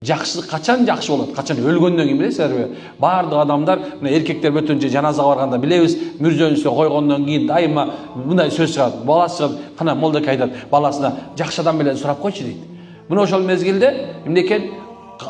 Жакшылык качан жакшы болот? Качан өлгөндөн кийин билесиңерби? Бардык адамдар, мына эркектер бөтөнчө жаназага барганда билебиз, мүрзөнүсү койгондон кийин дайыма мындай сөз чыгат. Баласы чыгат, кана молдоке айтат, баласына жакшы адам беле сурап койчу дейт. Мына ошол мезгилде эмне экен?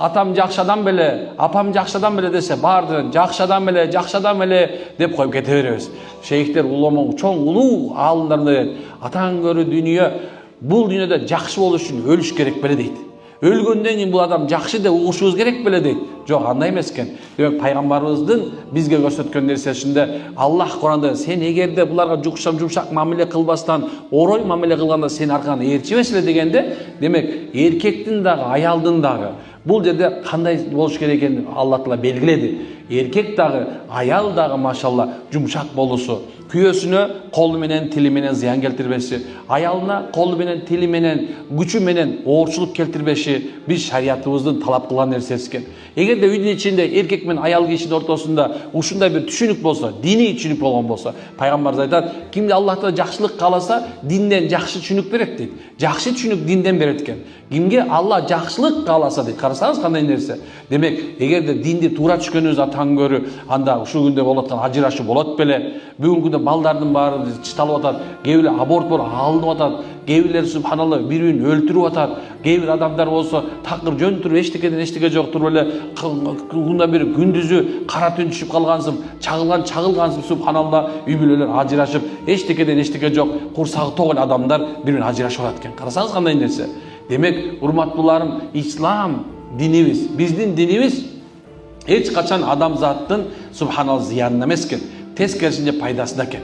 Атам жакшы адам беле, апам жакшы адам беле десе, бардыгы жакшы адам беле деп коюп кете беребиз. Шейхтер улама чоң улуу аалымдар дейт, атаң көрүү дүйнө, бул дүйнөдө жакшы болуш үчүн өлүш керек беле дейт. Өлгөндөн кийин бул адам жакшы деп угушубуз керек беле дейт. Жок, андай эмес экен. Демек пайгамбарыбыздын бизге көрсөткөн нерсесинде Аллах Куранда сен эгерде буларга жумшак мамиле кылбастан, орой мамиле кылганда сен аркан ээрчибес эле дегенде, демек эркектин дагы, аялдын дагы бул жерде кандай болуш керек экенин Алла Таала белгиледи. Эркек дагы, аял дагы машалла жумшак болусу, күйөөсүнө колу менен, тили менен зыян келтирбеши, аялына колу менен, тили менен, күчү менен оорчулук келтирбеши биз шариятыбыздын талап кылган нерсеси экен. Эгерде үйдүн ичинде эркек менен аял кишинин ортосунда ушундай бир түшүнүк болсо, диний түшүнүк болгон болсо, пайгамбарыбыз айтат, кимде Аллах Таала жакшылык кааласа, динден жакшы түшүнүк берет дейт. Жакшы түшүнүк динден берет экен. Кимге Алла жакшылык кааласа дейт. Карасаңыз кандай нерсе. Демек, эгерде динди туура түшкөнүбүз атаң көрүү, анда ушул күндө болуп аткан ажырашуу болот беле. Бүгүнкү күндө балдардын баары чыталып атат, кээ бирөө аборт болуп алынып атат, кээ бирлери субханалла бири-бирин өлтүрүп атат, кээ бир адамдар болсо такыр жөн туруп эчтекеден эчтеке жок туруп эле кунда бир күндүзү кара түн түшүп калгансың, чагылгансың субханалла, үй бүлөлөр ажырашып, эчтекеден эчтеке жок, курсагы ток эле адамдар бири-бирин ажырашып атат экен. Карасаңыз кандай нерсе. Демек, урматтууларым, ислам динибиз, биздин динибиз эч качан адамзаттын субханалла зыянына эмес экен, тескерисинче пайдасына экен.